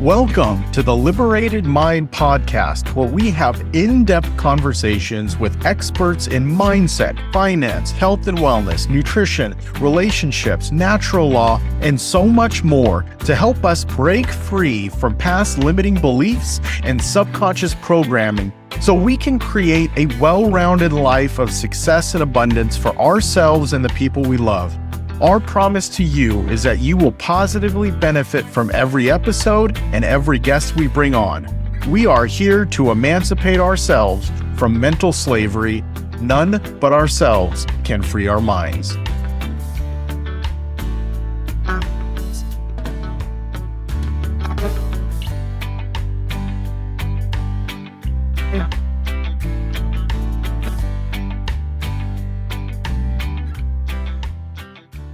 Welcome to the Liberated Mind podcast, where we have in-depth conversations with experts in mindset, finance, health and wellness, nutrition, relationships, natural law, and so much more to help us break free from past limiting beliefs and subconscious programming so we can create a well-rounded life of success and abundance for ourselves and the people we love. Our promise to you is that you will positively benefit from every episode and every guest we bring on. We are here to emancipate ourselves from mental slavery. None but ourselves can free our minds.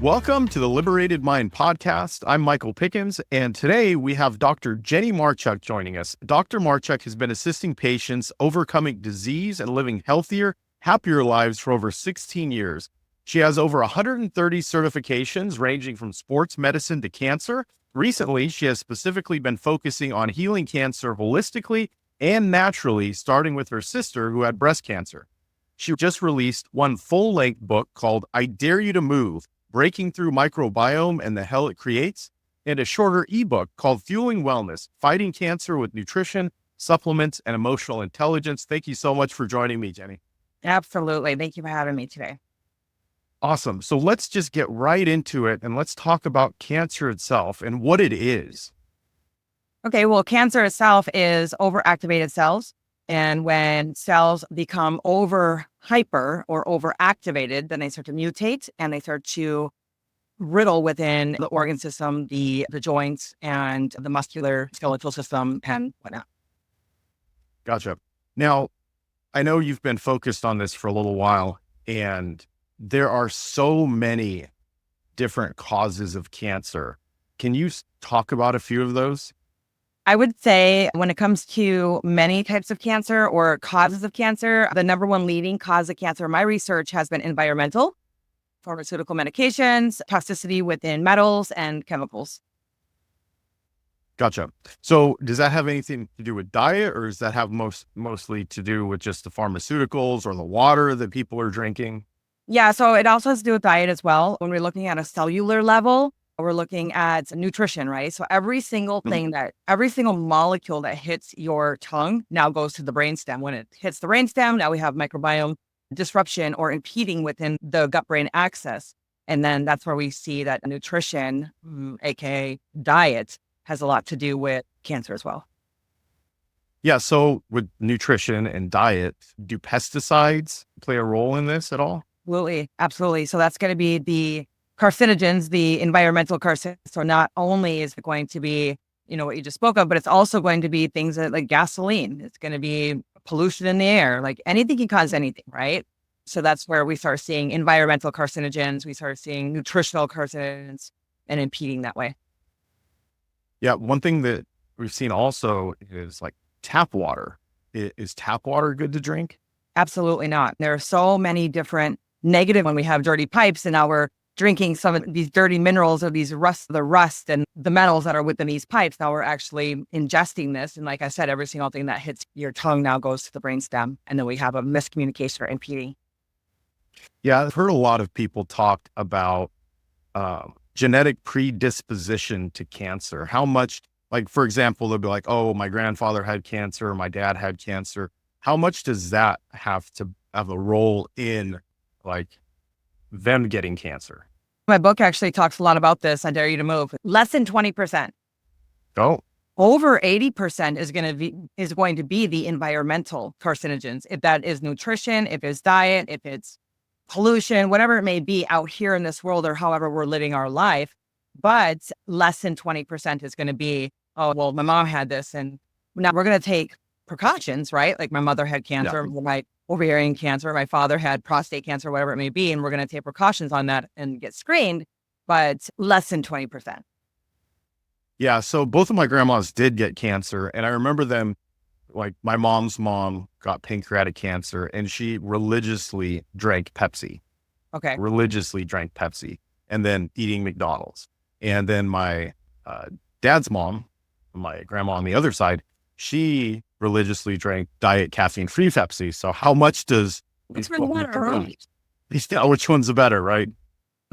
Welcome to the Liberated Mind podcast. I'm Michael Pickens, and today we have Dr. Jenny Marchuk joining us. Dr. Marchuk has been assisting patients overcoming disease and living healthier, happier lives for over 16 years. She has over 130 certifications ranging from sports medicine to cancer. Recently, she has specifically been focusing on healing cancer holistically and naturally, starting with her sister who had breast cancer. She just released one full-length book called I Dare You to Move: Breaking Through Microbiome and the Hell It Creates, and a shorter ebook called Fueling Wellness: Fighting Cancer with Nutrition, Supplements, and Emotional Intelligence. Thank you so much for joining me, Jenny. Absolutely. Thank you for having me today. Awesome. So let's just get right into it and let's talk about cancer itself and what it is. Okay, well, cancer itself is overactivated cells. And when cells become hyper or overactivated, then they start to mutate and they start to riddle within the organ system, the joints and the muscular skeletal system and whatnot. Gotcha. Now, I know you've been focused on this for a little while, and there are so many different causes of cancer. Can you talk about a few of those? I would say when it comes to many types of cancer or causes of cancer, the number one leading cause of cancer in my research has been environmental, pharmaceutical medications, toxicity within metals and chemicals. Gotcha. So does that have anything to do with diet, or does that have mostly to do with just the pharmaceuticals or the water that people are drinking? Yeah, so it also has to do with diet as well. When we're looking at a cellular level, we're looking at nutrition, right? So every single molecule that hits your tongue now goes to the brainstem. When it hits the brainstem, now we have microbiome disruption or impeding within the gut-brain axis. And then that's where we see that nutrition, aka diet, has a lot to do with cancer as well. Yeah. So with nutrition and diet, do pesticides play a role in this at all? Absolutely. So that's going to be the carcinogens, the environmental carcinogens. So not only is it going to be, what you just spoke of, but it's also going to be things like gasoline. It's going to be pollution in the air, like anything can cause anything, right? So that's where we start seeing environmental carcinogens. We start seeing nutritional carcinogens and impeding that way. Yeah. One thing that we've seen also is like tap water. Is tap water good to drink? Absolutely not. There are so many different negative when we have dirty pipes, and now we're drinking some of these dirty minerals or the rust and the metals that are within these pipes. Now we're actually ingesting this. And like I said, every single thing that hits your tongue now goes to the brainstem. And then we have a miscommunication or impeding. Yeah. I've heard a lot of people talk about genetic predisposition to cancer. How much, like, for example, they'll be like, oh, my grandfather had cancer, or my dad had cancer. How much does that have to have a role in like them getting cancer? My book actually talks a lot about this. I Dare You to Move. Less than 20%. Oh, over 80% is going to be the environmental carcinogens. If that is nutrition, if it's diet, if it's pollution, whatever it may be out here in this world or however we're living our life. But less than 20% is going to be, oh, well, my mom had this. And now we're going to take precautions, right? Like my mother had cancer, my ovarian cancer, my father had prostate cancer, whatever it may be. And we're going to take precautions on that and get screened, but less than 20%. Yeah. So both of my grandmas did get cancer. And I remember them, like my mom's mom got pancreatic cancer and she religiously drank Pepsi. Okay. Religiously drank Pepsi and then eating McDonald's. And then my dad's mom my grandma on the other side, she religiously drank diet caffeine-free Pepsi. So how much does It's been water. which one's the better, right?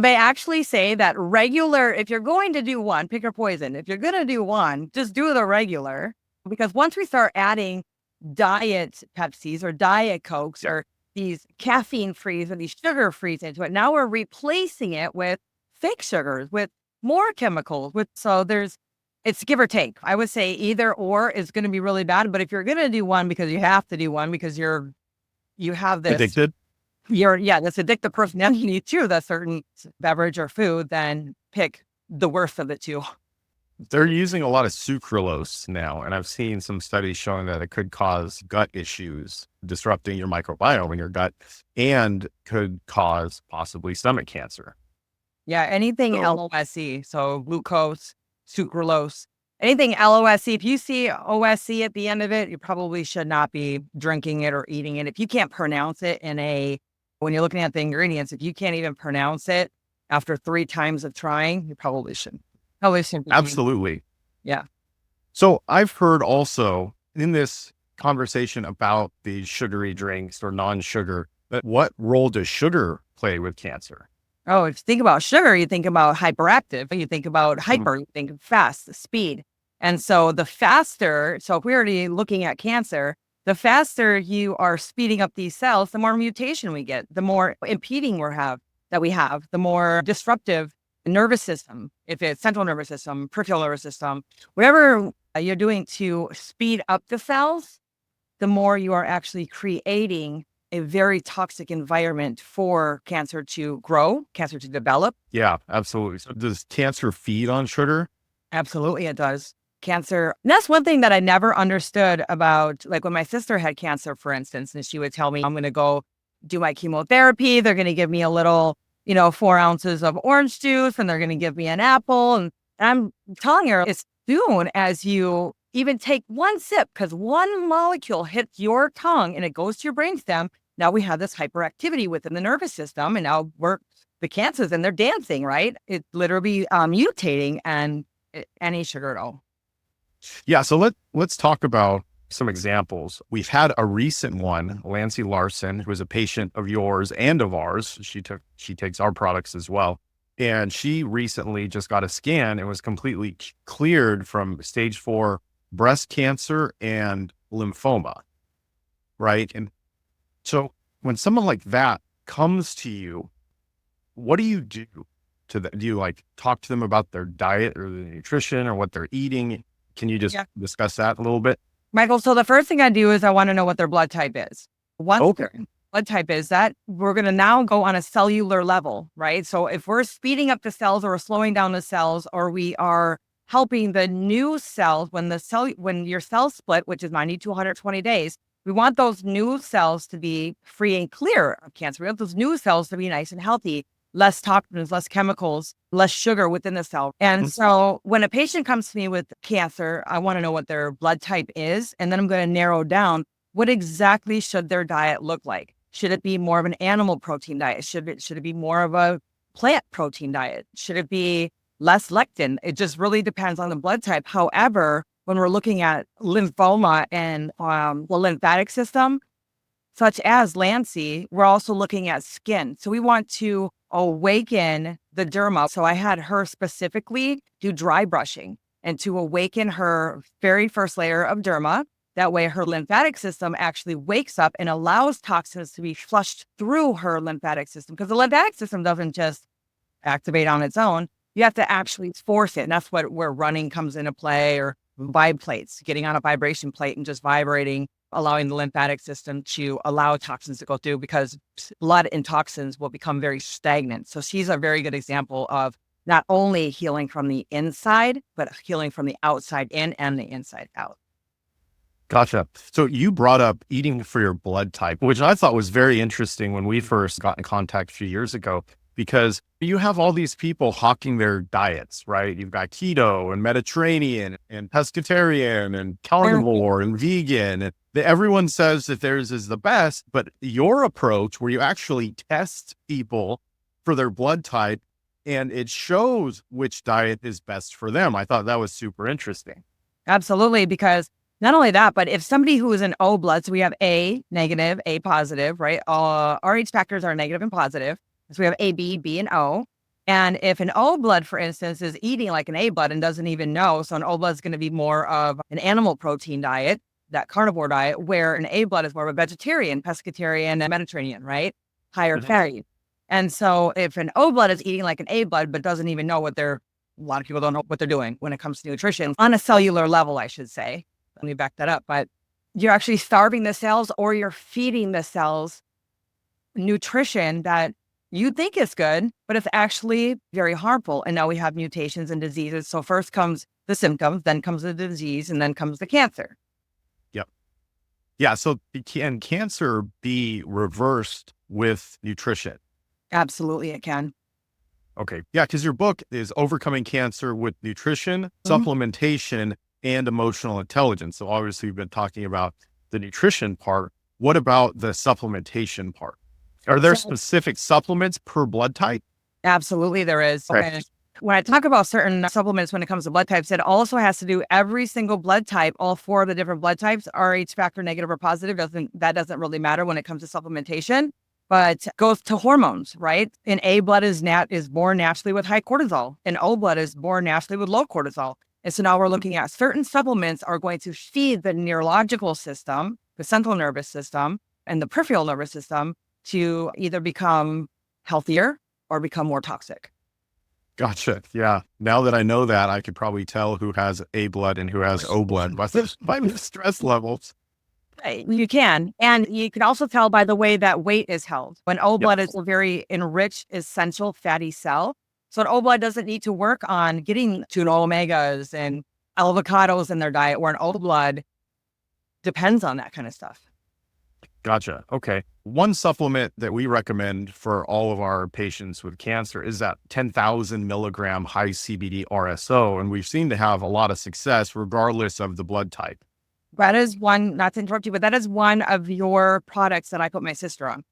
They actually say that regular, if you're going to do one, pick your poison. If you're going to do one, just do the regular. Because once we start adding diet Pepsis or diet Cokes or these caffeine frees or these sugar frees into it, now we're replacing it with fake sugars, with more chemicals. It's give or take. I would say either or is going to be really bad. But if you're going to do one because you have to do one because you have this Addicted? this addictive personality to that certain beverage or food, then pick the worst of the two. They're using a lot of sucralose now, and I've seen some studies showing that it could cause gut issues, disrupting your microbiome in your gut, and could cause possibly stomach cancer. Yeah, anything LOSE, so glucose, sucralose, anything LOSE. If you see OSC at the end of it, you probably should not be drinking it or eating it. If you can't pronounce it when you're looking at the ingredients, if you can't even pronounce it after 3 times of trying, you probably shouldn't. Absolutely. Yeah. So I've heard also in this conversation about these sugary drinks or non-sugar, that what role does sugar play with cancer? Oh, if you think about sugar, you think about hyperactive, you think about hyper, you think of fast, speed. And so so if we're already looking at cancer, the faster you are speeding up these cells, the more mutation we get, the more impeding we have, the more disruptive nervous system, if it's central nervous system, peripheral nervous system, whatever you're doing to speed up the cells, the more you are actually creating a very toxic environment for cancer to grow, cancer to develop. Yeah, absolutely. So does cancer feed on sugar? Absolutely, it does. Cancer. And that's one thing that I never understood about, like when my sister had cancer, for instance, and she would tell me, I'm going to go do my chemotherapy. They're going to give me a little 4 ounces of orange juice, and they're going to give me an apple. And I'm telling her, as soon as you even take one sip, because one molecule hits your tongue and it goes to your brainstem, now we have this hyperactivity within the nervous system, and now the cancers and they're dancing, right? It's literally mutating and any sugar at all. Yeah. So let's talk about some examples. We've had a recent one, Lancy Larson, who was a patient of yours and of ours. She takes our products as well. And she recently just got a scan and was completely cleared from stage 4 breast cancer and lymphoma. Right. And so when someone like that comes to you, what do you do to them? Do you talk to them about their diet or the nutrition or what they're eating? Can you just discuss that a little bit? Michael, so the first thing I do is I want to know what their blood type is. Once their blood type is that, we're going to now go on a cellular level, right? So if we're speeding up the cells or slowing down the cells, or we are helping the new cells, when your cells split, which is 90 to 120 days, we want those new cells to be free and clear of cancer. We want those new cells to be nice and healthy, less toxins, less chemicals, less sugar within the cell. And so when a patient comes to me with cancer, I want to know what their blood type is. And then I'm going to narrow down what exactly should their diet look like. Should it be more of an animal protein diet? Should it be more of a plant protein diet? Should it be less lectin? It just really depends on the blood type. However, when we're looking at lymphoma and the lymphatic system, such as Lancy, we're also looking at skin. So we want to awaken the derma. So I had her specifically do dry brushing and to awaken her very first layer of derma. That way her lymphatic system actually wakes up and allows toxins to be flushed through her lymphatic system, because the lymphatic system doesn't just activate on its own. You have to actually force it. And that's where running comes into play, or vibe plates, getting on a vibration plate and just vibrating, allowing the lymphatic system to allow toxins to go through, because blood and toxins will become very stagnant. So she's a very good example of not only healing from the inside, but healing from the outside in and the inside out. Gotcha. So you brought up eating for your blood type, which I thought was very interesting when we first got in contact a few years ago, because you have all these people hawking their diets, right? You've got keto and Mediterranean and pescatarian and carnivore and vegan. And everyone says that theirs is the best, but your approach where you actually test people for their blood type and it shows which diet is best for them. I thought that was super interesting. Absolutely. Because not only that, but if somebody who is an O blood, so we have A negative, A positive, right? Rh factors are negative and positive. So we have A, B, and O. And if an O blood, for instance, is eating like an A blood and doesn't even know, so an O blood is going to be more of an animal protein diet, that carnivore diet, where an A blood is more of a vegetarian, pescatarian, and Mediterranean, right? Higher fatty. And so if an O blood is eating like an A blood, but doesn't even know a lot of people don't know what they're doing when it comes to nutrition on a cellular level, I should say. Let me back that up. But you're actually starving the cells or you're feeding the cells nutrition that you think is good, but it's actually very harmful. And now we have mutations and diseases. So first comes the symptoms, then comes the disease, and then comes the cancer. Yep. Yeah. So can cancer be reversed with nutrition? Absolutely, it can. Okay. Yeah. Because your book is Overcoming Cancer with Nutrition, Supplementation, and Emotional Intelligence. So obviously, we've been talking about the nutrition part. What about the supplementation part? Are there specific supplements per blood type? Absolutely, there is. Okay. And when I talk about certain supplements when it comes to blood types, it also has to do every single blood type, all four of the different blood types, Rh factor negative or positive, that doesn't really matter when it comes to supplementation, but goes to hormones, right? An A blood is born naturally with high cortisol. An O blood is born naturally with low cortisol. And so now we're looking at certain supplements are going to feed the neurological system, the central nervous system, and the peripheral nervous system to either become healthier or become more toxic. Gotcha. Yeah. Now that I know that, I could probably tell who has A blood and who has O blood by the stress levels. You can. And you can also tell by the way that weight is held. When O blood is a very enriched, essential fatty cell. So an O blood doesn't need to work on getting tuna omegas and avocados in their diet, where an O blood depends on that kind of stuff. Gotcha. Okay. One supplement that we recommend for all of our patients with cancer is that 10,000 milligram high CBD RSO. And we've seen to have a lot of success regardless of the blood type. That is one, not to interrupt you, but that is one of your products that I put my sister on.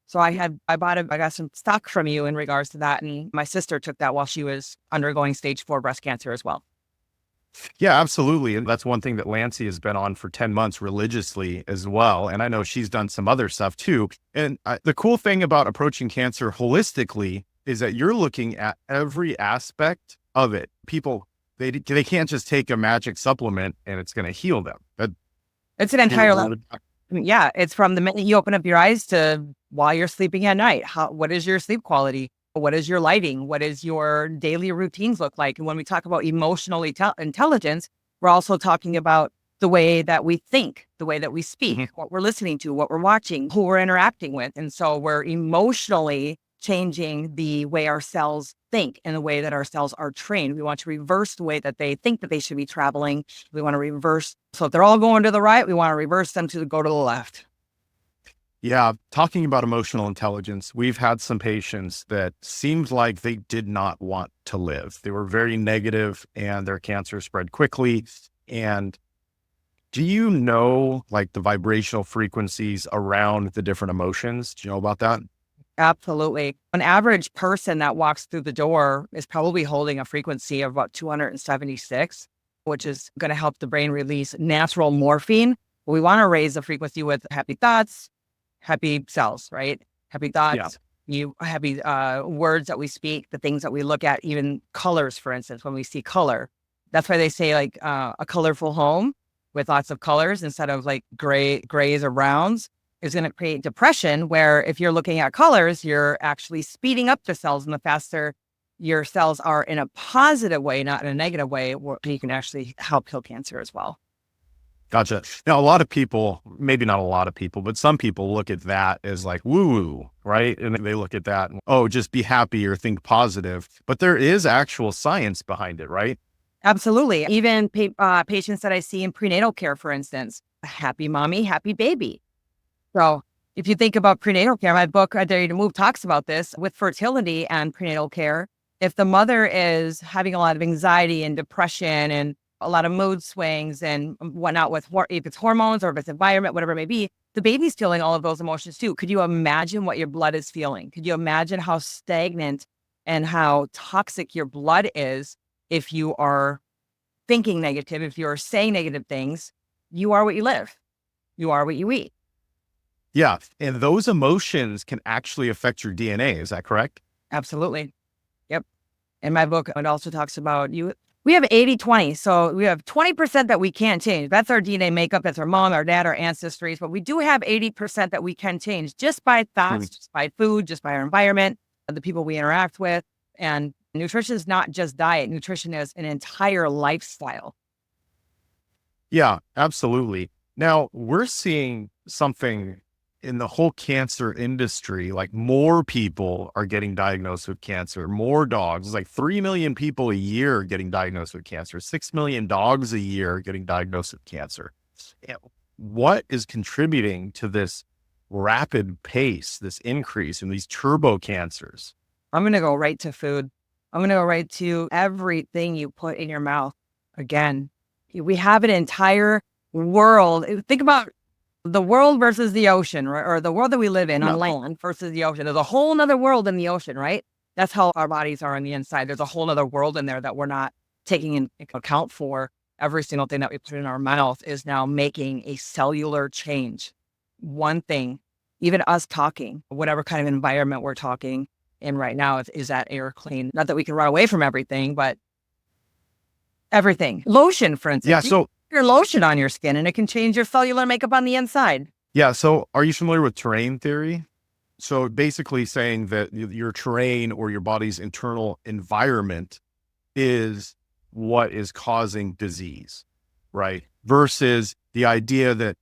So I got some stock from you in regards to that. And my sister took that while she was undergoing stage 4 breast cancer as well. Yeah, absolutely. And that's one thing that Lancy has been on for 10 months religiously as well. And I know she's done some other stuff too. And the cool thing about approaching cancer holistically is that you're looking at every aspect of it. People, they can't just take a magic supplement and it's going to heal them. It's an entire level. Yeah, it's from the minute you open up your eyes to while you're sleeping at night. What is your sleep quality? What is your lighting? What is your daily routines look like? And when we talk about emotional intelligence, we're also talking about the way that we think, the way that we speak, what we're listening to, what we're watching, who we're interacting with. And so we're emotionally changing the way our cells think and the way that our cells are trained. We want to reverse the way that they think that they should be traveling. We want to reverse. So if they're all going to the right, we want to reverse them to go to the left. Yeah. Talking about emotional intelligence, we've had some patients that seemed like they did not want to live. They were very negative and their cancer spread quickly. And do you know like the vibrational frequencies around the different emotions? Do you know about that? Absolutely. An average person that walks through the door is probably holding a frequency of about 276, which is going to help the brain release natural morphine. We want to raise the frequency with happy thoughts, happy cells, right? Happy thoughts, happy words that we speak, the things that we look at, even colors, for instance, when we see color. That's why they say like a colorful home with lots of colors instead of like grays or browns is going to create depression, where if you're looking at colors, you're actually speeding up the cells, and the faster your cells are in a positive way, not in a negative way, you can actually help kill cancer as well. Gotcha. Now, a lot of people, maybe not a lot of people, but some people look at that as like woo-woo, right? And they look at that and, oh, just be happy or think positive. But there is actual science behind it, right? Absolutely. Even patients that I see in prenatal care, for instance, happy mommy, happy baby. So if you think about prenatal care, my book, I Dare You to Move, talks about this with fertility and prenatal care. If the mother is having a lot of anxiety and depression and a lot of mood swings and whatnot if it's hormones or if it's environment, whatever it may be, the baby's feeling all of those emotions too. Could you imagine what your blood is feeling? Could you imagine how stagnant and how toxic your blood is if you are thinking negative, if you're saying negative things, you are what you live. You are what you eat. Yeah. And those emotions can actually affect your DNA. Is that correct? Absolutely. Yep. In my book, it also talks about we have 80-20. So we have 20% that we can't change. That's our DNA makeup. That's our mom, our dad, our ancestries. But we do have 80% that we can change just by thoughts, just by food, just by our environment, the people we interact with. And nutrition is not just diet. Nutrition is an entire lifestyle. Yeah, absolutely. Now, we're seeing something in the whole cancer industry, like more people are getting diagnosed with cancer, more dogs, like 3 million people a year getting diagnosed with cancer, 6 million dogs a year getting diagnosed with cancer. And what is contributing to this rapid pace, this increase in these turbo cancers? I'm going to go right to food. I'm going to go right to everything you put in your mouth. Again, we have an entire world. Think about the world versus the ocean, right? Or the world that we live in on land versus the ocean. There's a whole nother world in the ocean, right? That's how our bodies are on the inside. There's a whole nother world in there that we're not taking into account for. Every single thing that we put in our mouth is now making a cellular change. One thing, even us talking, whatever kind of environment we're talking in right now, is that air clean? Not that we can run away from everything, but everything. Lotion, for instance. Yeah. So your lotion on your skin and it can change your cellular makeup on the inside. yeah. So are you familiar with terrain theory? So basically saying that your terrain or your body's internal environment is what is causing disease, right? Versus the idea that,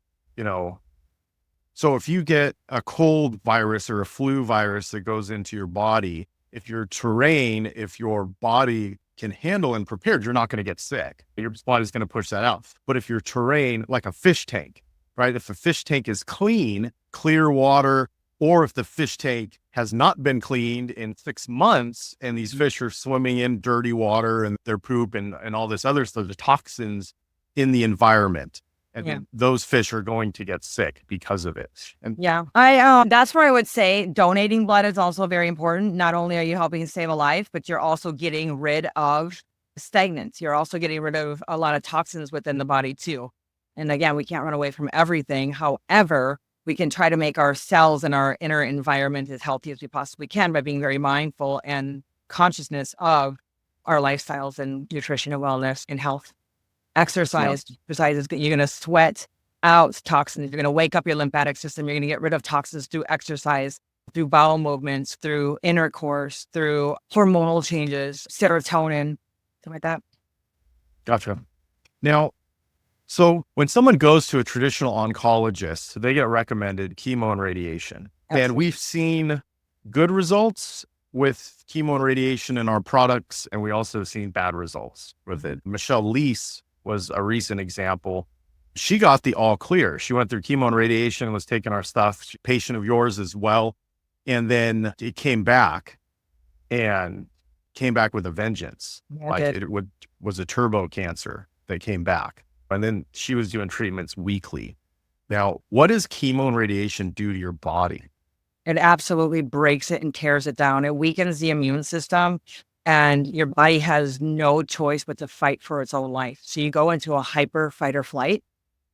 so if you get a cold virus or a flu virus that goes into your body, if your terrain, if your body can handle and prepared, you're not going to get sick. Your body's going to push that out. But if your terrain, like a fish tank, right? If the fish tank is clean, clear water, or if the fish tank has not been cleaned in 6 months and these fish are swimming in dirty water and their poop and all this other stuff, the toxins in the environment. And those fish are going to get sick because of it. And that's where I would say donating blood is also very important. Not only are you helping save a life, but you're also getting rid of stagnants. You're also getting rid of a lot of toxins within the body too. And again, we can't run away from everything. However, we can try to make our cells and our inner environment as healthy as we possibly can by being very mindful and consciousness of our lifestyles and nutrition and wellness and health. Exercise, besides, you're going to sweat out toxins. You're going to wake up your lymphatic system. You're going to get rid of toxins through exercise, through bowel movements, through intercourse, through hormonal changes, serotonin, something like that. Gotcha. Now, so when someone goes to a traditional oncologist, they get recommended chemo and radiation. Absolutely. And we've seen good results with chemo and radiation in our products, and we also have seen bad results with it. Michelle Leese was a recent example. She got the all clear. She went through chemo and radiation, was taking our stuff, patient of yours as well. And then it came back with a vengeance. It was a turbo cancer that came back. And then she was doing treatments weekly. Now, what does chemo and radiation do to your body? It absolutely breaks it and tears it down. It weakens the immune system. And your body has no choice but to fight for its own life. So you go into a hyper fight or flight.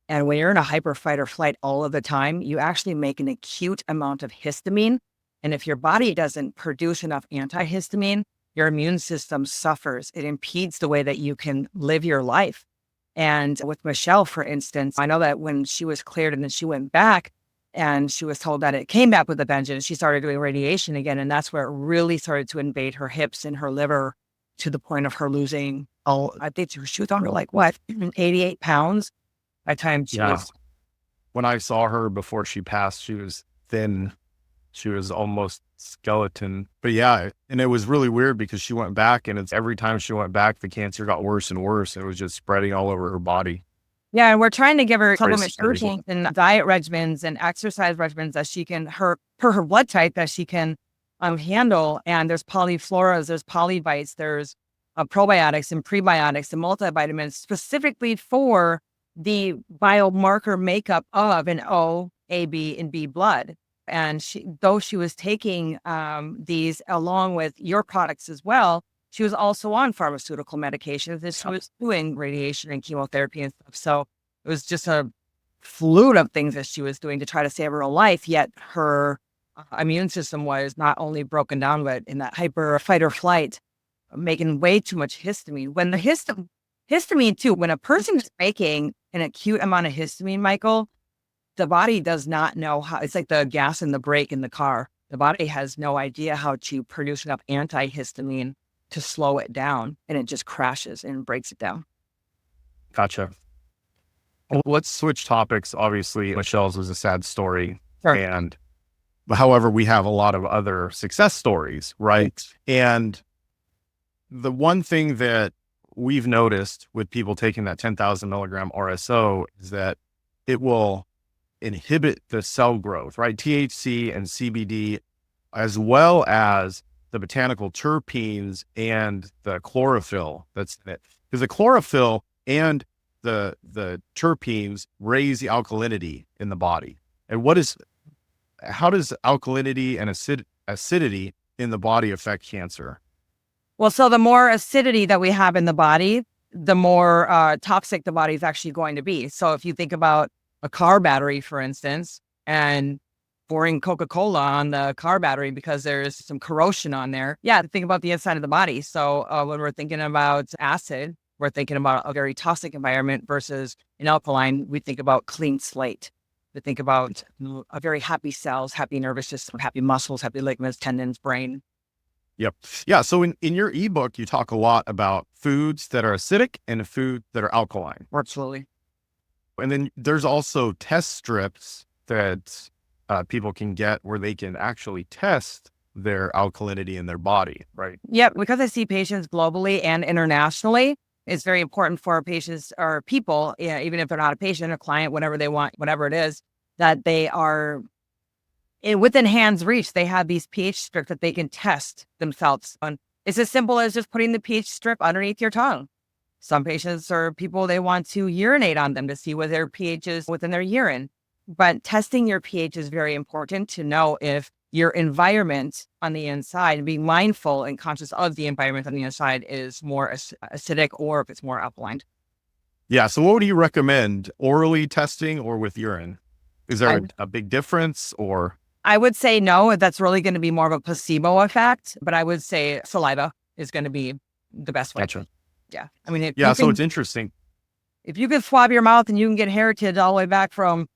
And when you're in a hyper fight or flight all of the time, you actually make an acute amount of histamine. And if your body doesn't produce enough antihistamine, your immune system suffers. It impedes the way that you can live your life. And with Michelle, for instance, I know that when she was cleared and then she went back, and she was told that it came back with a vengeance. She started doing radiation again. And that's where it really started to invade her hips and her liver to the point of her losing, I think she was on her 88 pounds by the time she was. When I saw her before she passed, she was thin. She was almost skeleton. But and it was really weird because she went back and every time she went back, the cancer got worse and worse. It was just spreading all over her body. Yeah, and we're trying to give her supplement protein and diet regimens and exercise regimens that she can, per her blood type, that she can handle. And there's polyfloras, there's polyvites, there's probiotics and prebiotics and multivitamins specifically for the biomarker makeup of an O, A, B, and B blood. And though she was taking these along with your products as well, she was also on pharmaceutical medications, and she was doing radiation and chemotherapy and stuff. So it was just a flute of things that she was doing to try to save her own life. Yet her immune system was not only broken down, but in that hyper fight or flight, making way too much histamine. When the histamine too, when a person is making an acute amount of histamine, Michael, the body does not know how. It's like the gas in the brake in the car. The body has no idea how to produce enough antihistamine to slow it down, and it just crashes and breaks it down. Gotcha. Well, let's switch topics. Obviously, Michelle's was a sad story. Sure. And however, we have a lot of other success stories, right? And the one thing that we've noticed with people taking that 10,000 milligram RSO is that it will inhibit the cell growth, right? THC and CBD, as well as the botanical terpenes and the chlorophyll that's in it. Because the chlorophyll and the terpenes raise the alkalinity in the body. And how does alkalinity and acidity in the body affect cancer? Well, so the more acidity that we have in the body, the more toxic the body is actually going to be. So if you think about a car battery, for instance, and pouring Coca-Cola on the car battery because there's some corrosion on there. Yeah, think about the inside of the body. So when we're thinking about acid, we're thinking about a very toxic environment versus an alkaline. We think about clean slate. We think about a very happy cells, happy nervous system, happy muscles, happy ligaments, tendons, brain. Yep. Yeah. So in your ebook, you talk a lot about foods that are acidic and foods that are alkaline. Absolutely. And then there's also test strips that people can get where they can actually test their alkalinity in their body, right? Yeah, because I see patients globally and internationally, it's very important for our patients or people, even if they're not a patient, a client, whatever they want, whatever it is, that they are within hand's reach. They have these pH strips that they can test themselves on. It's as simple as just putting the pH strip underneath your tongue. Some patients or people, they want to urinate on them to see what their pH is within their urine. But testing your pH is very important to know if your environment on the inside, being mindful and conscious of the environment on the inside is more acidic or if it's more alkaline. Yeah. So what would you recommend, orally testing or with urine? Is there a big difference or? I would say no, that's really going to be more of a placebo effect, but I would say saliva is going to be the best way. Gotcha. Yeah. I mean, so it's interesting. If you could swab your mouth and you can get heritage all the way back from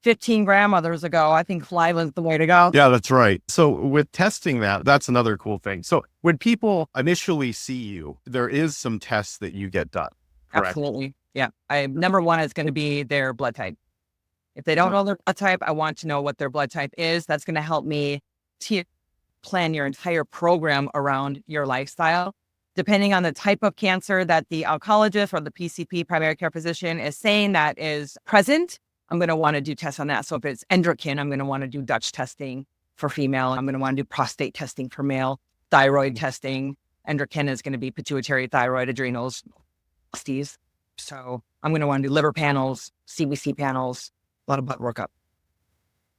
15 grandmothers ago, I think saliva is the way to go. Yeah, that's right. So with testing that's another cool thing. So when people initially see you, there is some tests that you get done, correct? Absolutely. Yeah. Number one is going to be their blood type. If they don't know their blood type, I want to know what their blood type is. That's going to help me to plan your entire program around your lifestyle. Depending on the type of cancer that the oncologist or the PCP, primary care physician, is saying that is present, I'm going to want to do tests on that. So if it's endocrine, I'm going to want to do Dutch testing for female. I'm going to want to do prostate testing for male, thyroid testing. Endocrine is going to be pituitary, thyroid, adrenals, testes. So I'm going to want to do liver panels, CBC panels, a lot of blood workup.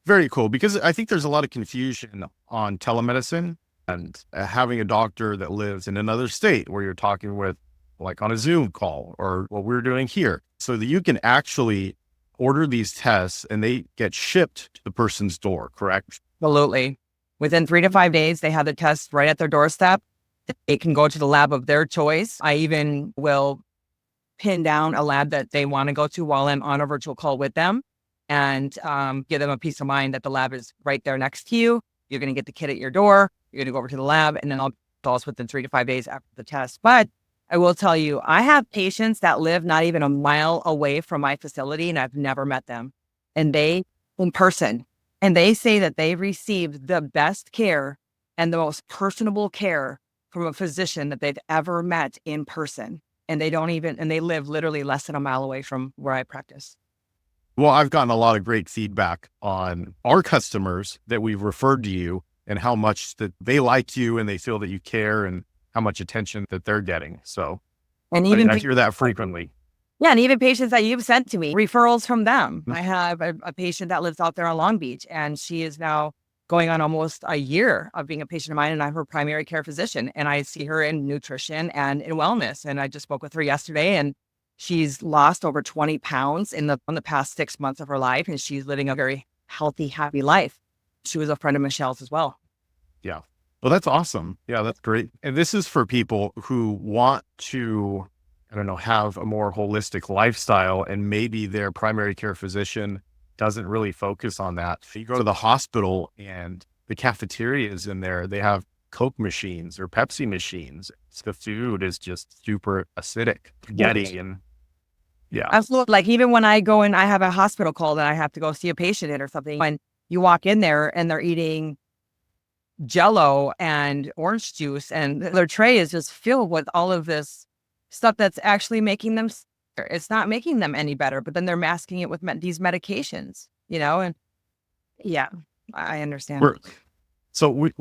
Very cool, because I think there's a lot of confusion on telemedicine and having a doctor that lives in another state where you're talking with, like on a Zoom call or what we're doing here, so that you can actually order these tests and they get shipped to the person's door, correct? Absolutely. Within 3 to 5 days, they have the test right at their doorstep. They can go to the lab of their choice. I even will pin down a lab that they want to go to while I'm on a virtual call with them and give them a peace of mind that the lab is right there next to you. You're going to get the kit at your door. You're going to go over to the lab, and then I'll tell us within 3 to 5 days after the test. But I will tell you, I have patients that live not even a mile away from my facility, and I've never met them. And they, in person, and they say that they've received the best care and the most personable care from a physician that they've ever met in person. And they live literally less than a mile away from where I practice. Well, I've gotten a lot of great feedback on our customers that we've referred to you and how much that they like you and they feel that you care and how much attention that they're getting. So and even I hear that frequently. Yeah. And even patients that you've sent to me, referrals from them. I have a patient that lives out there on Long Beach, and she is now going on almost a year of being a patient of mine, and I'm her primary care physician, and I see her in nutrition and in wellness. And I just spoke with her yesterday, and she's lost over 20 pounds in the past 6 months of her life, and she's living a very healthy, happy life. She was a friend of Michelle's as well. Yeah. Well, that's awesome. Yeah, that's great. And this is for people who want to, I don't know, have a more holistic lifestyle, and maybe their primary care physician doesn't really focus on that. So you go to the hospital and the cafeterias in there, they have Coke machines or Pepsi machines. So the food is just super acidic, spaghetti, and yeah. Absolutely. Like even when I go and I have a hospital call that I have to go see a patient in or something, when you walk in there and they're eating Jello and orange juice, and their tray is just filled with all of this stuff that's actually making them sicker. It's not making them any better, but then they're masking it with these medications, and yeah, I understand. So we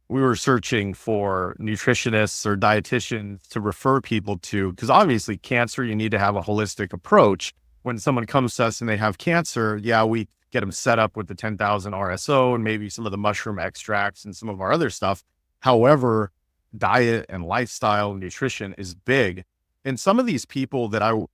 were searching for nutritionists or dietitians to refer people to, because obviously cancer, you need to have a holistic approach. When someone comes to us and they have cancer, yeah, we get them set up with the 10,000 RSO and maybe some of the mushroom extracts and some of our other stuff. However, diet and lifestyle and nutrition is big. And some of these people that I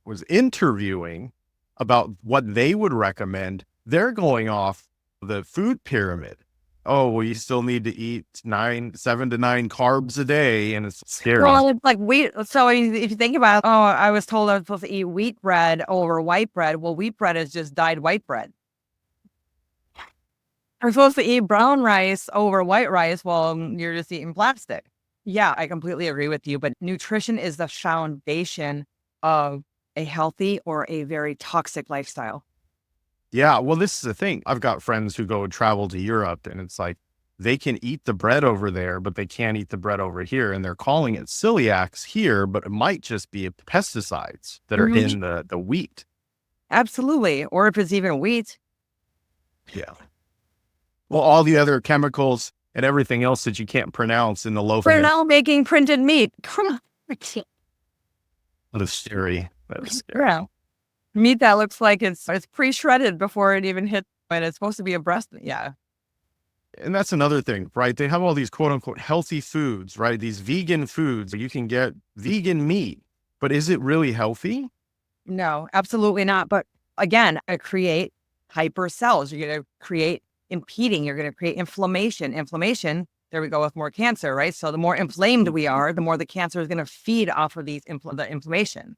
was interviewing about what they would recommend, they're going off the food pyramid. Oh, well, you still need to eat 7 to 9 carbs a day, and it's scary. Well, it's like wheat. So if you think about, I was told I was supposed to eat wheat bread over white bread. Well, wheat bread is just dyed white bread. I'm supposed to eat brown rice over white rice. Well, you're just eating plastic. Yeah, I completely agree with you. But nutrition is the foundation of a healthy or a very toxic lifestyle. Yeah, well, this is the thing. I've got friends who go and travel to Europe, and it's like they can eat the bread over there, but they can't eat the bread over here. And they're calling it celiacs here, but it might just be pesticides that are in the wheat. Absolutely. Or if it's even wheat. Yeah. Well, all the other chemicals and everything else that you can't pronounce in the loaf. We're now making printed meat. Come on. That is scary. That is scary. Yeah. Meat that looks like it's pre-shredded before it even hits, and it's supposed to be a breast. Yeah. And that's another thing, right? They have all these quote unquote healthy foods, right? These vegan foods. You can get vegan meat, but is it really healthy? No, absolutely not. But again, I create hyper cells. You're going to create impeding. You're going to create inflammation. Inflammation, there we go with more cancer, right? So the more inflamed we are, the more the cancer is going to feed off of the inflammation.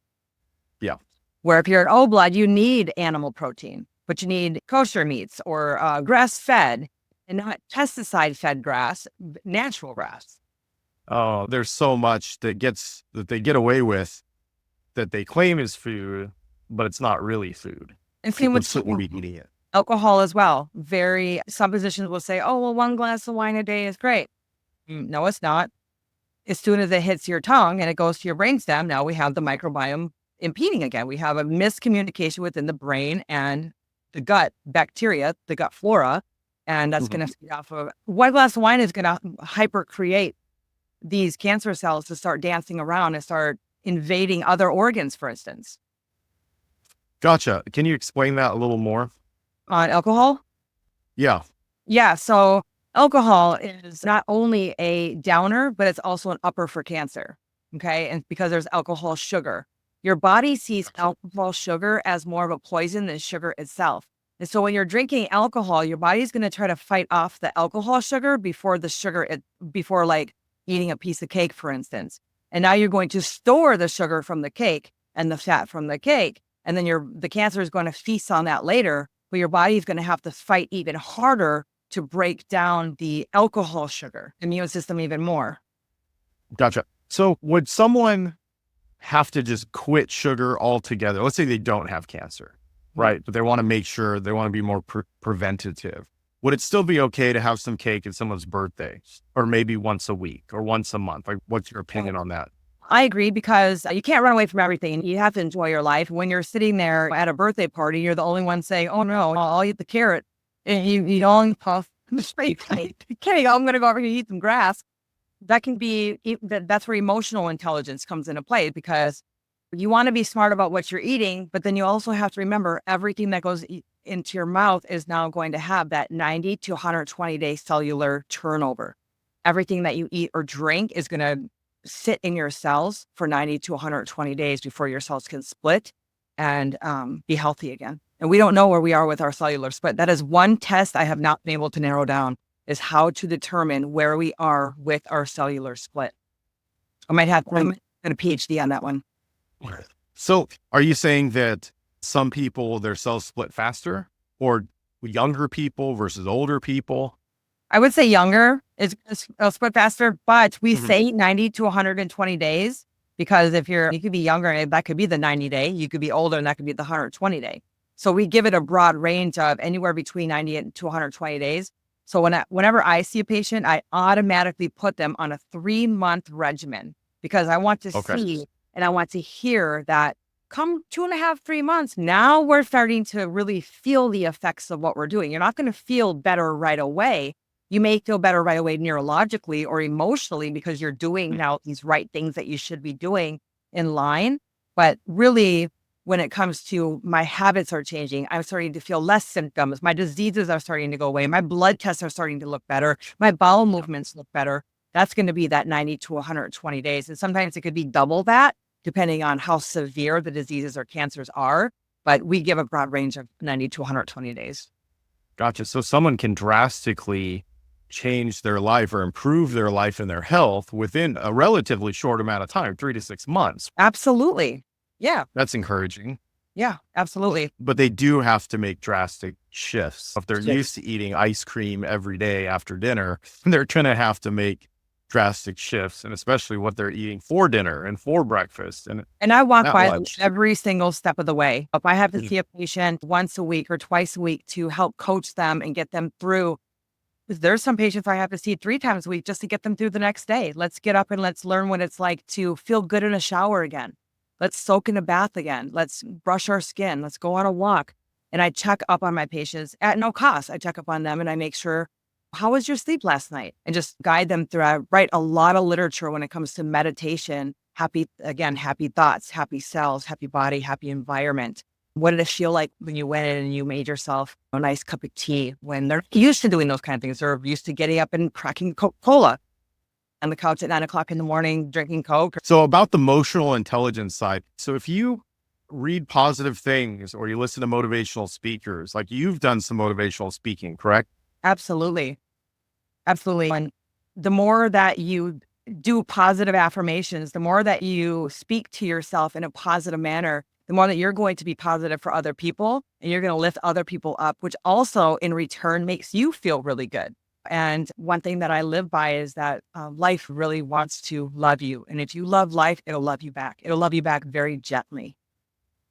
Yeah. Where if you're an O blood, you need animal protein, but you need kosher meats or grass-fed and not pesticide-fed grass, natural grass. Oh, there's so much that they get away with that they claim is food, but it's not really food. And same with eating it. Alcohol as well. Some physicians will say, oh, well, 1 glass of wine a day is great. No, it's not. As soon as it hits your tongue and it goes to your brainstem, now we have the microbiome impeding again. We have a miscommunication within the brain and the gut bacteria, the gut flora, and that's going to feed off of 1 glass of wine is going to hyper create these cancer cells to start dancing around and start invading other organs, for instance. Gotcha. Can you explain that a little more? On alcohol? Yeah. Yeah. So alcohol is not only a downer, but it's also an upper for cancer. Okay. And because there's alcohol sugar. Your body sees alcohol sugar as more of a poison than sugar itself. And so when you're drinking alcohol, your body's going to try to fight off the alcohol sugar before before like eating a piece of cake, for instance. And now you're going to store the sugar from the cake and the fat from the cake. And then the cancer is going to feast on that later, but your body is going to have to fight even harder to break down the alcohol sugar, immune system even more. Gotcha. So would someone have to just quit sugar altogether? Let's say they don't have cancer, right? But they want to make sure, they want to be more preventative. Would it still be okay to have some cake at someone's birthday, or maybe once a week or once a month? Like, what's your opinion on that? I agree, because you can't run away from everything. You have to enjoy your life. When you're sitting there at a birthday party, you're the only one saying, oh no, I'll eat the carrot. And you don't puff. I'm going to go over here and eat some grass. That can be, that's where emotional intelligence comes into play, because you want to be smart about what you're eating, but then you also have to remember everything that goes into your mouth is now going to have that 90 to 120 day cellular turnover. Everything that you eat or drink is going to sit in your cells for 90 to 120 days before your cells can split and be healthy again. And we don't know where we are with our cellular split. That is one test I have not been able to narrow down, is how to determine where we are with our cellular split. I'm going to PhD on that one. So are you saying that some people, their cells split faster, or younger people versus older people? I would say younger is a split faster, but we say 90 to 120 days because you could be younger and that could be the 90 day. You could be older and that could be the 120 day. So we give it a broad range of anywhere between 90 to 120 days. So whenever I see a patient, I automatically put them on a 3-month regimen because I want to see and I want to hear that come 2.5, 3 months, now we're starting to really feel the effects of what we're doing. You're not going to feel better right away. You may feel better right away neurologically or emotionally because you're doing now these right things that you should be doing in line. But really, when it comes to my habits are changing, I'm starting to feel less symptoms. My diseases are starting to go away. My blood tests are starting to look better. My bowel movements look better. That's going to be that 90 to 120 days. And sometimes it could be double that, depending on how severe the diseases or cancers are. But we give a broad range of 90 to 120 days. Gotcha. So someone can drastically change their life or improve their life and their health within a relatively short amount of time, 3 to 6 months. Absolutely. Yeah. That's encouraging. Yeah, absolutely. But they do have to make drastic shifts. If they're used to eating ice cream every day after dinner, they're going to have to make drastic shifts, and especially what they're eating for dinner and for breakfast. And I walk by them every single step of the way. If I have to see a patient once a week or twice a week to help coach them and get them through, there's some patients I have to see 3 times a week just to get them through the next day. Let's get up and let's learn what it's like to feel good in a shower again. Let's soak in a bath again. Let's brush our skin. Let's go on a walk. And I check up on my patients at no cost. I check up on them and I make sure, how was your sleep last night? And just guide them through. I write a lot of literature when it comes to meditation, happy thoughts, happy cells, happy body, happy environment. What did it feel like when you went in and you made yourself a nice cup of tea when they're used to doing those kind of things? They're used to getting up and cracking Coca-Cola on the couch at 9 o'clock in the morning, drinking Coke. So about the emotional intelligence side. So if you read positive things or you listen to motivational speakers, like you've done some motivational speaking, correct? Absolutely. Absolutely. And the more that you do positive affirmations, the more that you speak to yourself in a positive manner, the more that you're going to be positive for other people and you're going to lift other people up, which also in return makes you feel really good. And one thing that I live by is that life really wants to love you. And if you love life, it'll love you back. It'll love you back very gently.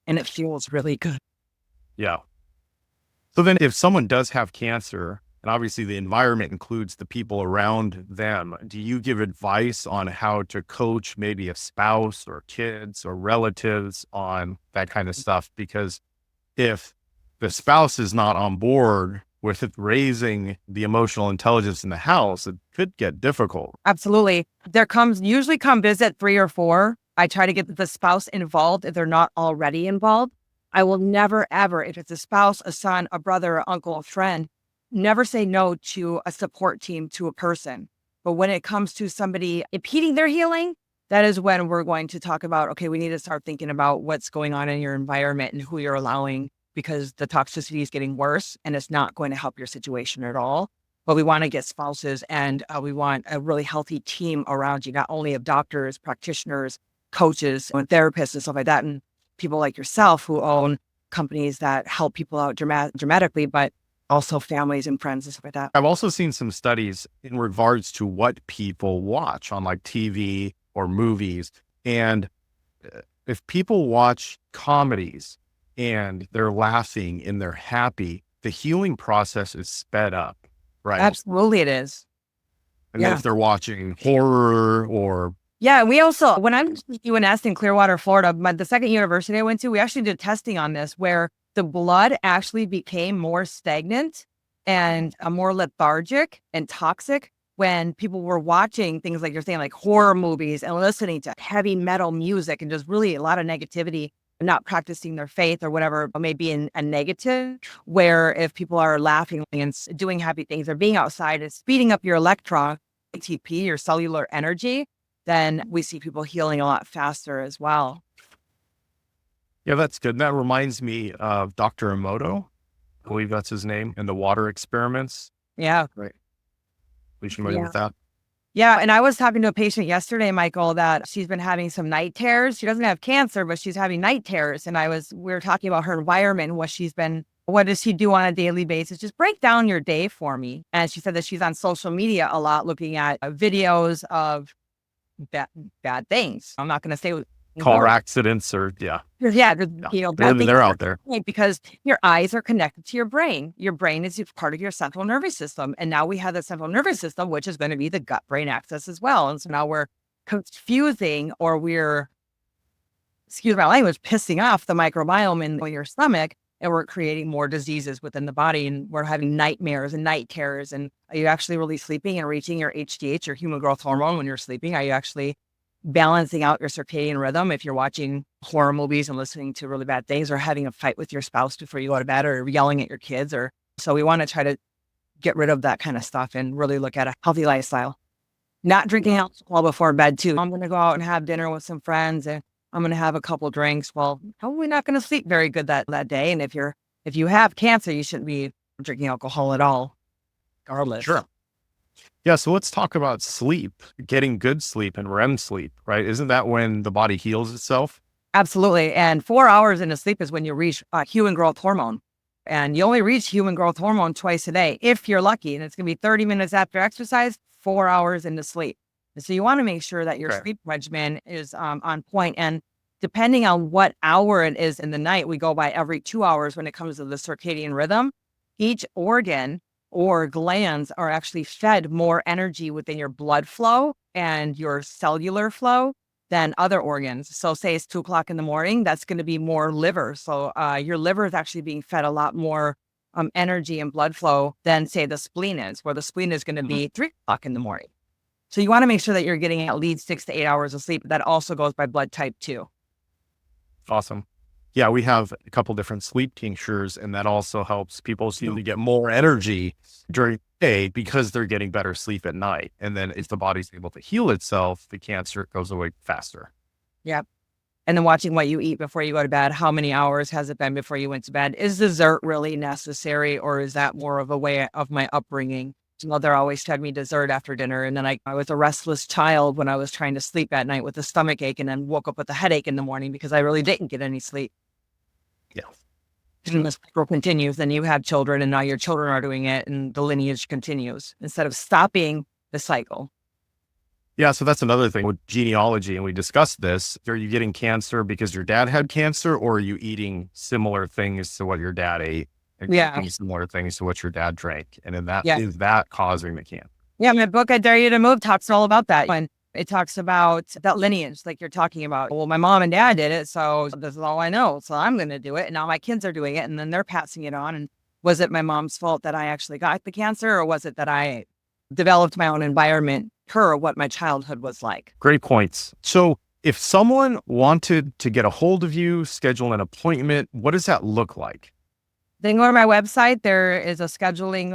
And it feels really good. Yeah. So then if someone does have cancer, and obviously the environment includes the people around them, do you give advice on how to coach maybe a spouse or kids or relatives on that kind of stuff? Because if the spouse is not on board with raising the emotional intelligence in the house, it could get difficult. Absolutely. Usually come visit 3 or 4. I try to get the spouse involved if they're not already involved. I will never, ever, if it's a spouse, a son, a brother, an uncle, a friend, never say no to a support team, to a person. But when it comes to somebody impeding their healing, that is when we're going to talk about, okay, we need to start thinking about what's going on in your environment and who you're allowing, because the toxicity is getting worse and it's not going to help your situation at all. But we want to get spouses and we want a really healthy team around you, not only of doctors, practitioners, coaches, and therapists and stuff like that, and people like yourself who own companies that help people out dramatically, but also families and friends and stuff like that. I've also seen some studies in regards to what people watch on like TV or movies. And if people watch comedies and they're laughing and they're happy, the healing process is sped up, right? Absolutely it is. And then if they're watching horror or... Yeah, we also, when I'm UNS in Clearwater, Florida, the second university I went to, we actually did testing on this where the blood actually became more stagnant and more lethargic and toxic when people were watching things like you're saying, like horror movies and listening to heavy metal music and just really a lot of negativity. not practicing their faith or whatever, maybe in a negative, where if people are laughing and doing happy things or being outside, it's speeding up your electron, ATP, your cellular energy, then we see people healing a lot faster as well. Yeah, that's good. That reminds me of Dr. Emoto. I believe that's his name, and the water experiments. Yeah. Right. Are you familiar with that? Yeah. And I was talking to a patient yesterday, Michael, that she's been having some night terrors. She doesn't have cancer, but she's having night terrors. And we were talking about her environment and what does she do on a daily basis? Just break down your day for me. And she said that she's on social media a lot looking at videos of bad things. I'm not going to say Car accidents or bad they're out there. Because your eyes are connected to your brain. Your brain is part of your central nervous system. And now we have the central nervous system, which is going to be the gut brain axis as well. And so now we're confusing or excuse my language, pissing off the microbiome in your stomach. And we're creating more diseases within the body. And we're having nightmares and night terrors. And are you actually really sleeping and reaching your HGH, your human growth hormone, when you're sleeping? Are you actually balancing out your circadian rhythm if you're watching horror movies and listening to really bad things or having a fight with your spouse before you go to bed or yelling at your kids? So we want to try to get rid of that kind of stuff and really look at a healthy lifestyle. Not drinking alcohol before bed too. I'm going to go out and have dinner with some friends and I'm going to have a couple drinks. Well, probably not going to sleep very good that day. And if you have cancer, you shouldn't be drinking alcohol at all, regardless. Sure. Yeah, so let's talk about sleep, getting good sleep and REM sleep, right? Isn't that when the body heals itself? Absolutely. And 4 hours into sleep is when you reach human growth hormone. And you only reach human growth hormone twice a day, if you're lucky. And it's going to be 30 minutes after exercise, 4 hours into sleep. And so you want to make sure that your sleep regimen is on point. And depending on what hour it is in the night, we go by every 2 hours when it comes to the circadian rhythm. Each organ or glands are actually fed more energy within your blood flow and your cellular flow than other organs. So say it's 2:00 in the morning, that's going to be more liver. So your liver is actually being fed a lot more energy and blood flow than say the spleen is, where the spleen is going to be 3:00 in the morning. So you want to make sure that you're getting at least 6 to 8 hours of sleep. That also goes by blood type too. Awesome. Yeah, we have a couple different sleep tinctures, and that also helps people seem to get more energy during the day because they're getting better sleep at night. And then if the body's able to heal itself, the cancer goes away faster. Yep. And then watching what you eat before you go to bed. How many hours has it been before you went to bed? Is dessert really necessary, or is that more of a way of my upbringing? Mother always fed me dessert after dinner. And then I was a restless child when I was trying to sleep at night with a stomach ache and then woke up with a headache in the morning because I really didn't get any sleep. Yeah. And this cycle continues, then you have children and now your children are doing it and the lineage continues instead of stopping the cycle. Yeah, so that's another thing with genealogy, and we discussed this. Are you getting cancer because your dad had cancer, or are you eating similar things to what your dad ate? Yeah. Similar things to what your dad drank. And then is that causing the cancer? Yeah, my book, I Dare You to Move, talks all about that. And it talks about that lineage, like you're talking about. Well, my mom and dad did it, so this is all I know. So I'm going to do it. And now my kids are doing it, and then they're passing it on. And was it my mom's fault that I actually got the cancer, or was it that I developed my own environment per what my childhood was like? Great points. So if someone wanted to get a hold of you, schedule an appointment, what does that look like? They can go to my website. There is a scheduling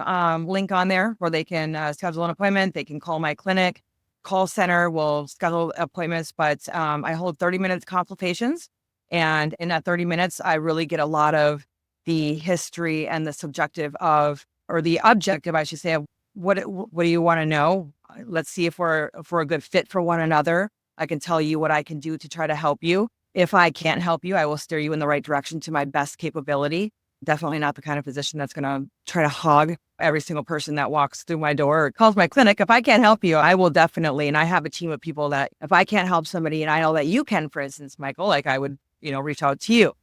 link on there where they can schedule an appointment. They can call my clinic. Call center will schedule appointments, but I hold 30-minute consultations. And in that 30 minutes, I really get a lot of the history and the subjective or the objective, I should say, of what do you want to know? Let's see if we're a good fit for one another. I can tell you what I can do to try to help you. If I can't help you, I will steer you in the right direction to my best capability. Definitely not the kind of physician that's going to try to hog every single person that walks through my door or calls my clinic. If I can't help you, I will definitely. And I have a team of people that if I can't help somebody and I know that you can, for instance, Michael, like I would, reach out to you,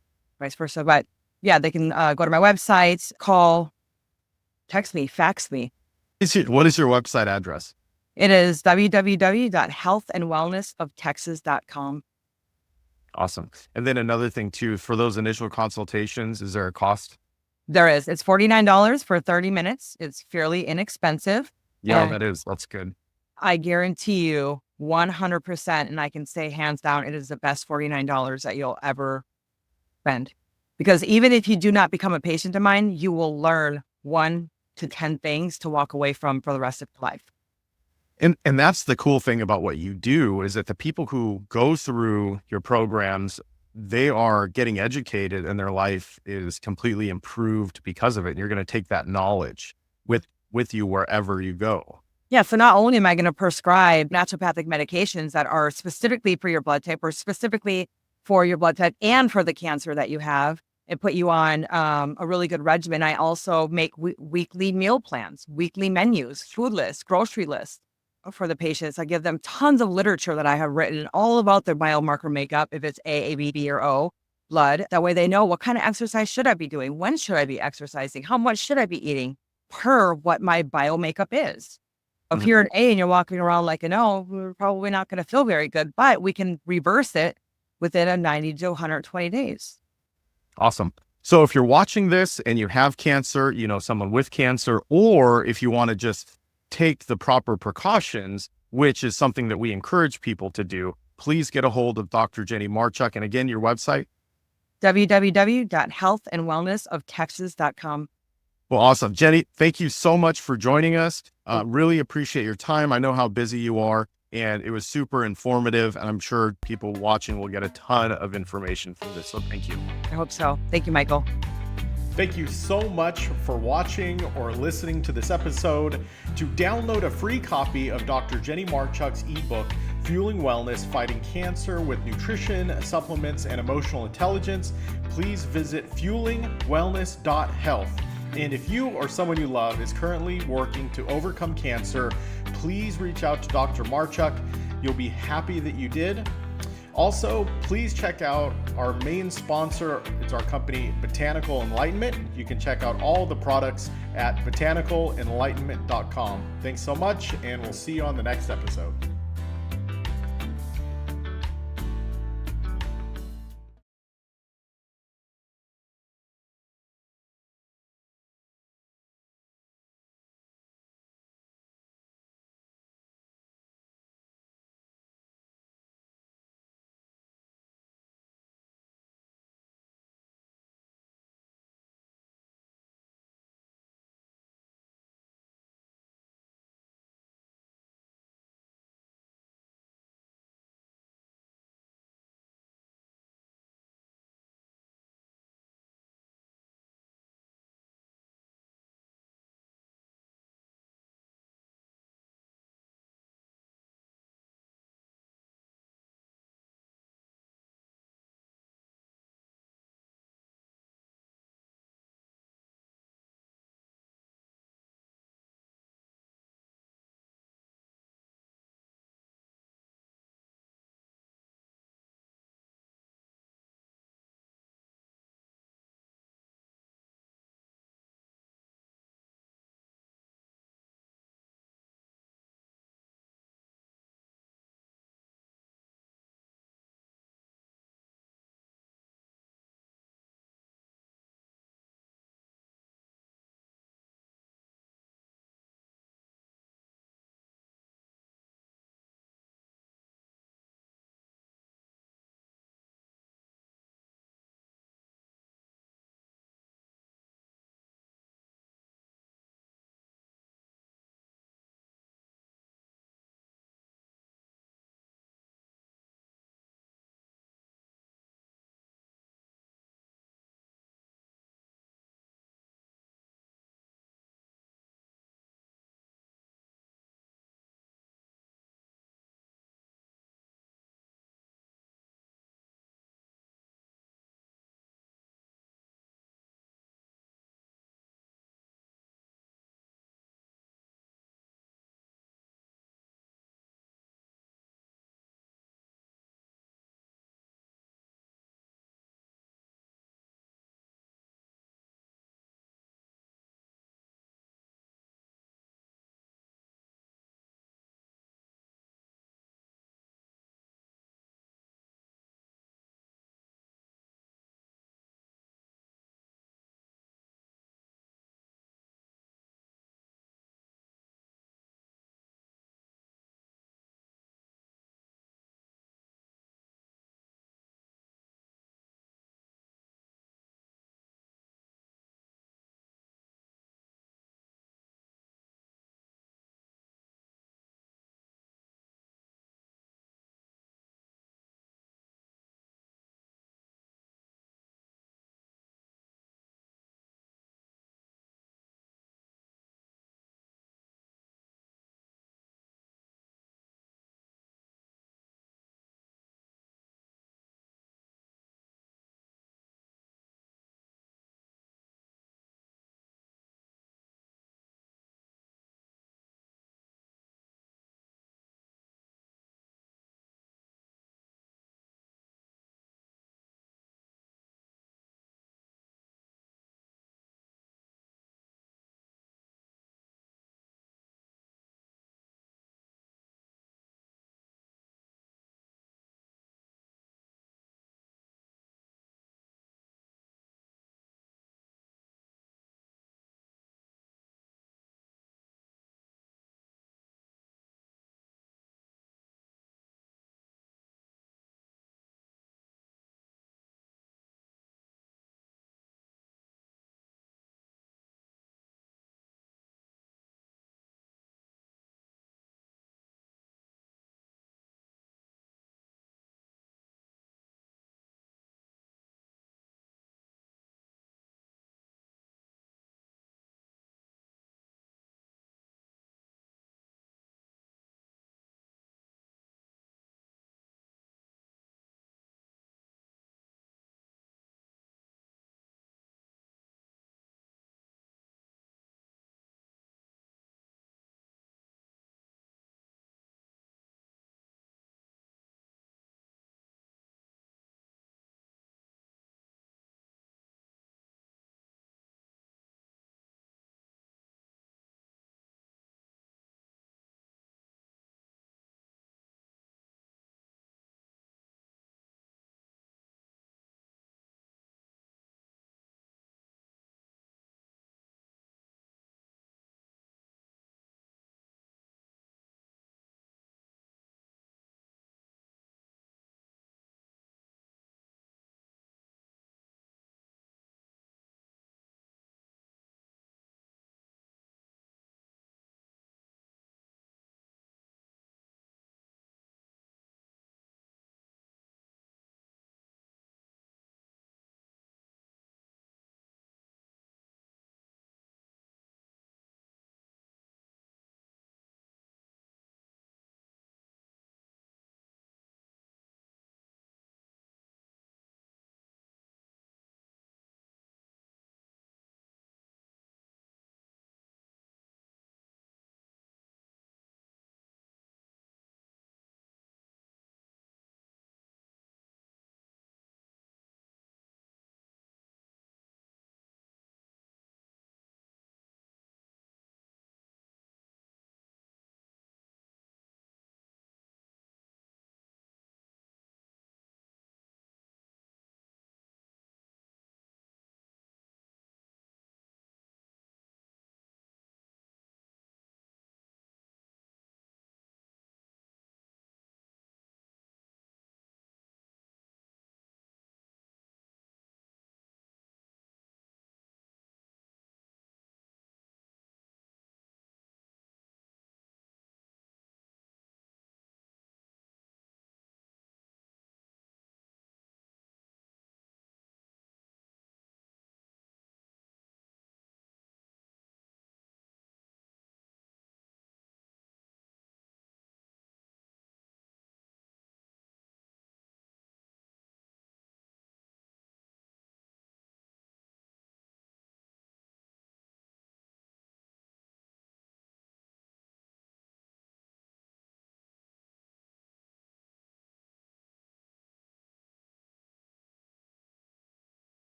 vice versa. But yeah, they can go to my website, call, text me, fax me. What is your website address? It is www.healthandwellnessoftexas.com. Awesome. And then another thing too, for those initial consultations, is there a cost? There is. It's $49 for 30 minutes. It's fairly inexpensive. Yeah, that is. That's good. I guarantee you 100%, and I can say hands down, it is the best $49 that you'll ever spend. Because even if you do not become a patient of mine, you will learn 1 to 10 things to walk away from for the rest of your life. And that's the cool thing about what you do is that the people who go through your programs, they are getting educated and their life is completely improved because of it. And you're going to take that knowledge with you wherever you go. Yeah, so not only am I going to prescribe naturopathic medications that are specifically for your blood type or specifically for your blood type and for the cancer that you have and put you on a really good regimen, I also make weekly meal plans, weekly menus, food lists, grocery lists for the patients. I give them tons of literature that I have written all about their biomarker makeup, if it's A, B, B, or O blood. That way they know what kind of exercise should I be doing? When should I be exercising? How much should I be eating per what my bio makeup is? If Mhm. you're an A and you're walking around like an O, we're probably not going to feel very good, but we can reverse it within a 90 to 120 days. Awesome. So if you're watching this and you have cancer, you know, someone with cancer, or if you want to just take the proper precautions, which is something that we encourage people to do, please get a hold of Dr. Jenny Marchuk. And again, your website. www.healthandwellnessoftexas.com. Well, awesome. Jenny, thank you so much for joining us. Really appreciate your time. I know how busy you are, and it was super informative. And I'm sure people watching will get a ton of information from this. So thank you. I hope so. Thank you, Michael. Thank you so much for watching or listening to this episode. To download a free copy of Dr. Jenny Marchuk's ebook, Fueling Wellness, Fighting Cancer with Nutrition, Supplements, and Emotional Intelligence, please visit fuelingwellness.health. And if you or someone you love is currently working to overcome cancer, please reach out to Dr. Marchuk. You'll be happy that you did. Also, please check out our main sponsor. It's our company, Botanical Enlightenment. You can check out all the products at botanicalenlightenment.com. Thanks so much, and we'll see you on the next episode.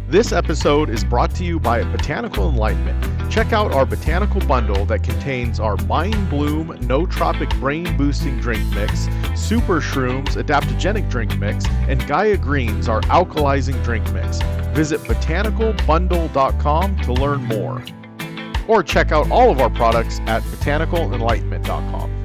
This episode is brought to you by Botanical Enlightenment. Check out our botanical bundle that contains our Mind Bloom Nootropic Brain Boosting Drink Mix, Super Shrooms Adaptogenic Drink Mix, and Gaia Greens, our alkalizing drink mix. Visit botanicalbundle.com to learn more. Or check out all of our products at botanicalenlightenment.com.